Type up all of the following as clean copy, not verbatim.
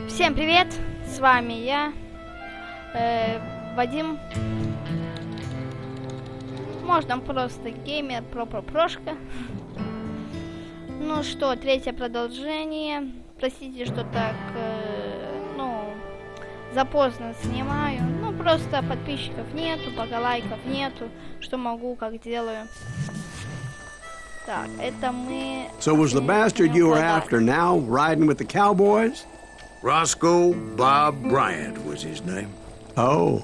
Всем привет, с вами я, Вадим. Можно просто геймер, прошка. Ну что, третье продолжение. Простите, что так, запоздно снимаю. Ну, просто подписчиков нету, пока лайков нету. Что могу, как делаю. Так, это мы... So was the bastard you were after now riding with the cowboys? Roscoe Bob Bryant was his name. Oh.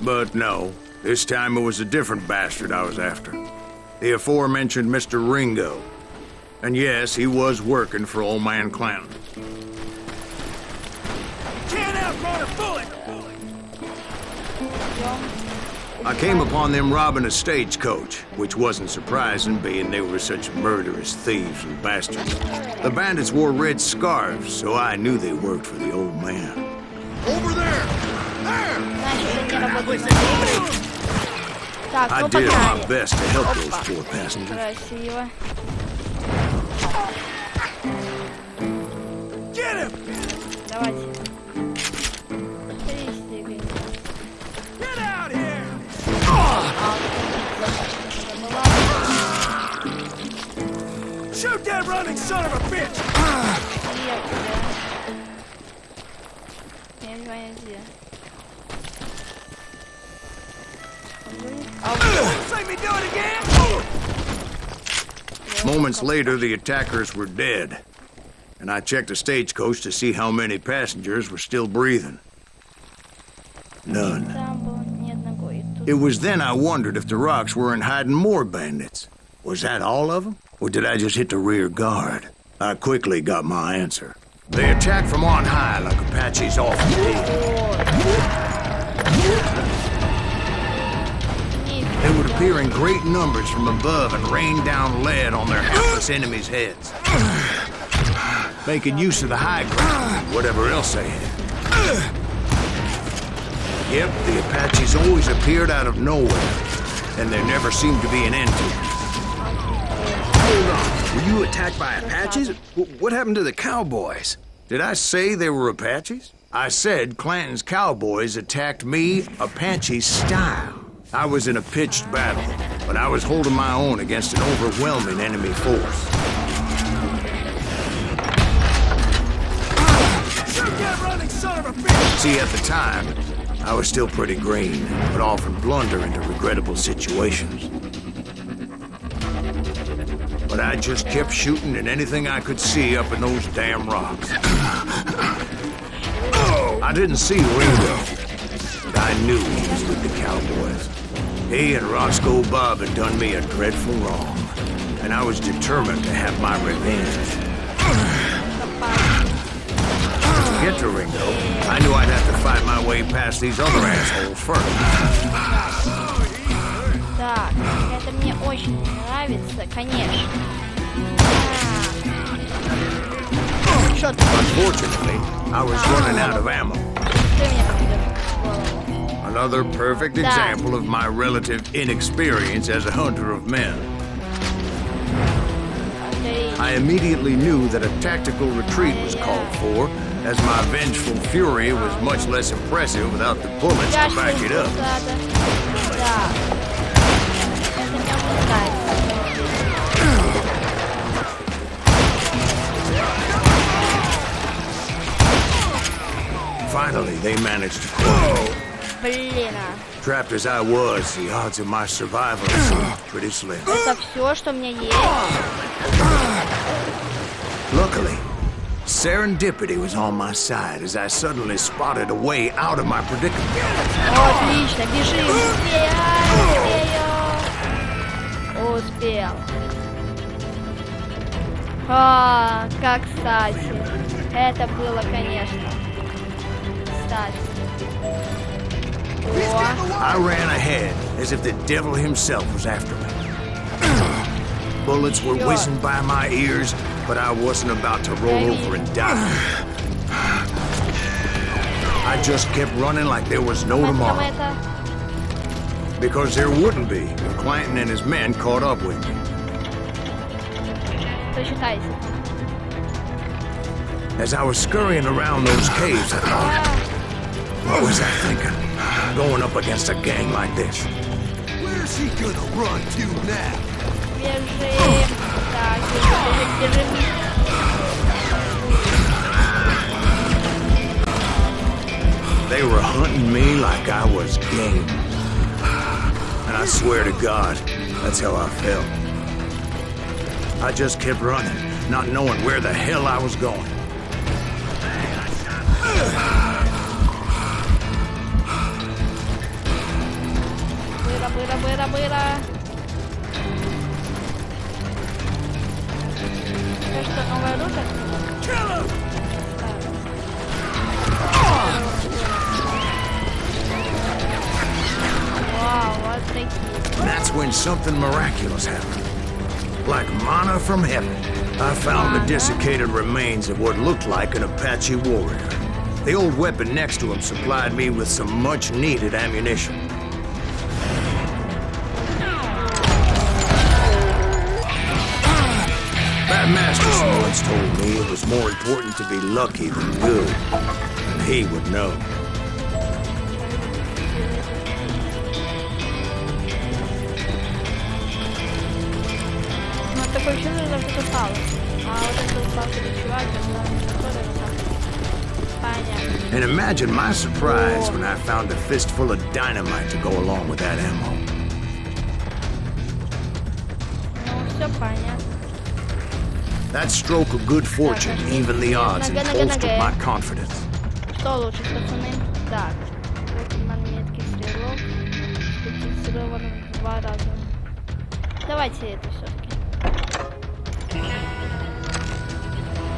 But no, this time it was a different bastard I was after. The aforementioned Mr. Ringo. And yes, he was working for old man Clanton. Can't outrun a bullet! I came upon them robbing a stagecoach, which wasn't surprising, being they were such murderous thieves and bastards. The bandits wore red scarves, so I knew they worked for the old man. Over there! There! Так, I ну did погнали. my best to help those Опа. poor passengers. Красиво. Get him! Давайте. Get out here! Shoot that running son of a bitch! Я не знаю, где. See me do it again? Moments later, the attackers were dead. And I checked the stagecoach to see how many passengers were still breathing. None. Там было ни одного, и тут... It was then I wondered if the rocks weren't hiding more bandits. Was that all of them? Or did I just hit the rear guard? I quickly got my answer. They attacked from on high like Apaches often did. They would appear in great numbers from above and rain down lead on their hapless enemies' heads. Making use of the high ground, whatever else they had. Yep, the Apaches always appeared out of nowhere, and there never seemed to be an end to it. Hold on. Were you attacked by Apaches? What happened to the cowboys? Did I say they were Apaches? I said Clanton's cowboys attacked me Apache style. I was in a pitched battle, but I was holding my own against an overwhelming enemy force. Shoot that running son of a bitch! See, at the time, I was still pretty green, but often blunder into regrettable situations. But I just kept shooting at anything I could see up in those damn rocks. I didn't see Ringo, but I knew he was with the cowboys. He and Roscoe Bob had done me a dreadful wrong, and I was determined to have my revenge. To get to Ringo, I knew I'd have to fight my way past these other assholes first. Так, это мне очень нравится, конечно. Что ты? Unfortunately, I was running out of ammo. Ты мне придешь в голову. Another perfect Да. example of my relative inexperience as a hunter of men. I immediately knew that a tactical retreat was called for, as my vengeful fury was much less impressive without the bullets to back it up. Да. Это мне уже нравится. Finally, they managed to quiet me. Блин, Trapped as I was, the odds of my survival seemed pretty slim. это все, что у меня есть. Luckily, serendipity was on my side as I suddenly spotted a way out of my predicament. Отлично, бежим, успел. Как кстати. Это было, конечно. Кстати. I ran ahead as if the devil himself was after me. Bullets were whizzing by my ears, but I wasn't about to roll over and die. I just kept running like there was no tomorrow. Because there wouldn't be if Clanton and his men caught up with me. Прочитайте. As I was scurrying around those caves, I thought, what was I thinking? Going up against a gang like this. Where's he gonna run to now? Бежим. Так, бежим. They were hunting me like I was game. And I swear to God, that's how I felt. I just kept running, not knowing where the hell I was going. Быра. Это что, новая рука? Wow, what такие? And that's when something miraculous happened. Like manna from heaven, I found the desiccated remains of what looked like an Apache warrior. The old weapon next to him supplied me with some much-needed ammunition. That master once told me it was more important to be lucky than good, and he would know. Ну, такое чувство, что что-то упало. А вот это упал этот чувак, который вот так. Понятно. And imagine my surprise when I found a fistful of dynamite to go along with that ammo. Ну, все понятно. That stroke of good fortune evened the odds and bolstered my confidence. Что лучше, пацаны? Так. Вот монетки, стрелок. Специфицирован в 2 раза. Давайте это все-таки.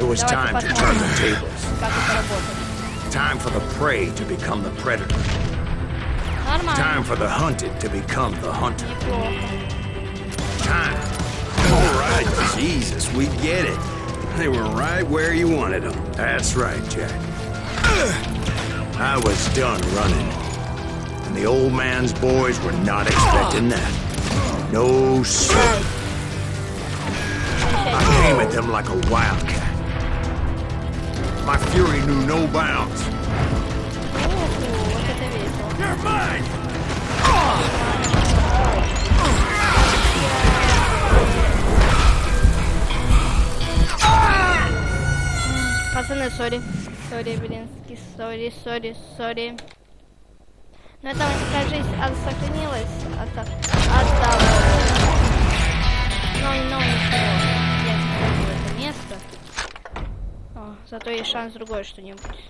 It was time to turn the tables. Как это работает. Time for the prey to become the predator. Нормально. Time for the hunted to become the hunter. Неплохо. Time. All right, Jesus, we get it. They were right where you wanted them. That's right, Jack. I was done running. And the old man's boys were not expecting that. No, sir. I came at them like a wildcat. My fury knew no bounds. Вот это весело. You're mine! Пацаны, сори, блинский, сори. Но это, кажись, сохранилось от того. Но ничего. Я сохранил это место. О, зато есть шанс другое что-нибудь.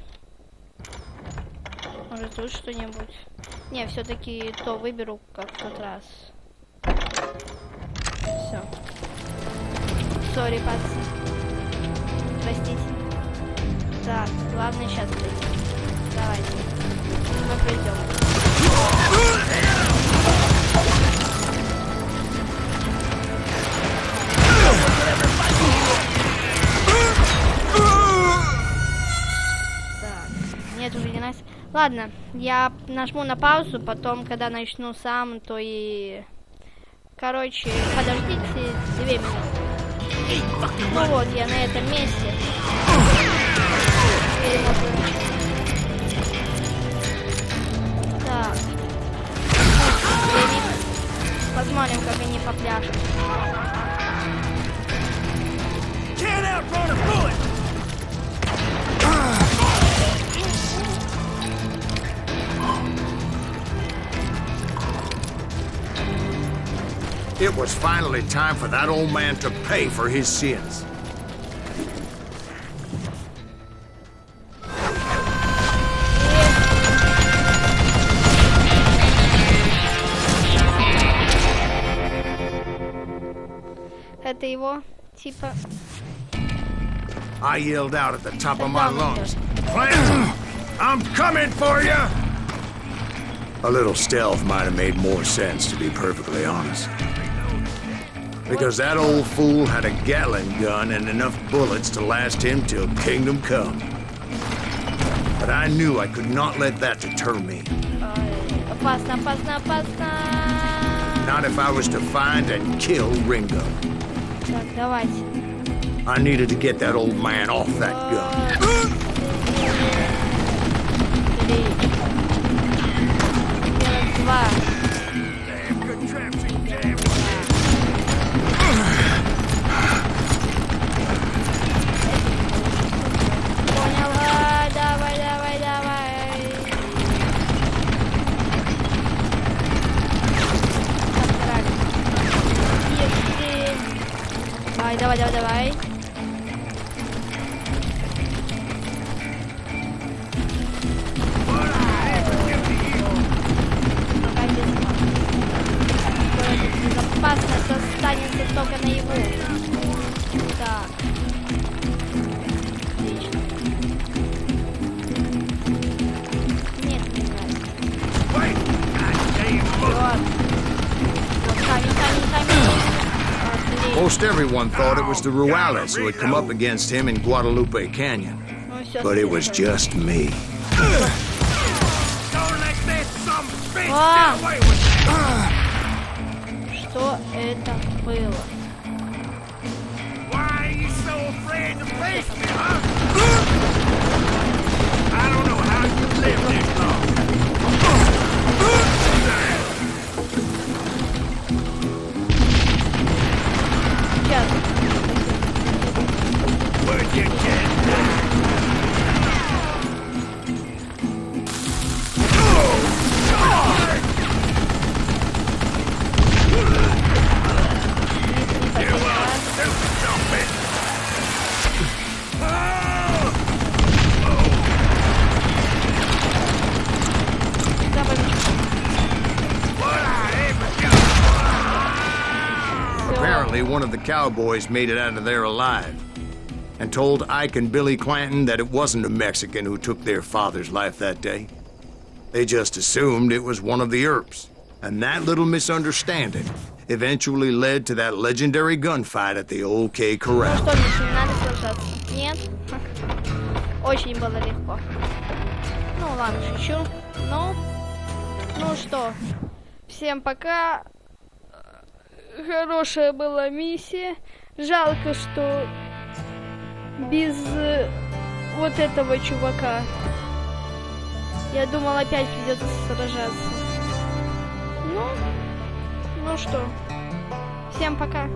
Может, тут что-нибудь. Не, все-таки то выберу, как в тот раз. Все. Сори, пацаны. Простите. Так, главное сейчас пройти. Давайте. Мы пройдем. Так, нет, уже не Настя. Ладно, я нажму на паузу, потом, когда начну сам, то и... Короче, подождите 2 минуты. Ну вот, я на этом месте. Так. Посмотрим, как они попляшут. Can't outrun a bullet! It was finally time for that old man to pay for his sins. Это его, типа... I yelled out at the top of my lungs, "Clancy, I'm coming for you!" A little stealth might have made more sense, to be perfectly honest. Because that old fool had a Gatling gun and enough bullets to last him till kingdom come. But I knew I could not let that deter me. Опасно. Not if I was to find and kill Ringo. Так, давайте. I needed to get that old man off that gun. Два. Damn contraption, damn. Понял. Давай, давай, давай. Отправили. Давай, давай, давай, давай. Безопасность останется только наяву. Так. Отлично. Нет, не нравится. Wait! God damn Вот. Вот камень, камень, камень. Отлично. Most everyone thought it was the Ruales who had come up against him in Guadalupe Canyon. Ну, всё, But it was слышно. just me. Don't let that some bitch Ah. get away with it! Что это было? Why are you so afraid to face me, huh? I don't know how you live this long. Сейчас. Where'd you get Apparently, one of the cowboys made it out of there alive and told Ike and Billy Clanton that it wasn't a Mexican who took their father's life that day. They just assumed it was one of the Earps. And that little misunderstanding eventually led to that legendary gunfight at the Old K Corral. Что, Миша, не надо сражаться? Нет? Очень было легко. Ну ладно, шучу. Ну что, всем пока. Хорошая была миссия. Жалко, что без вот этого чувака. Я думал, опять придется сражаться. Ну что, всем пока.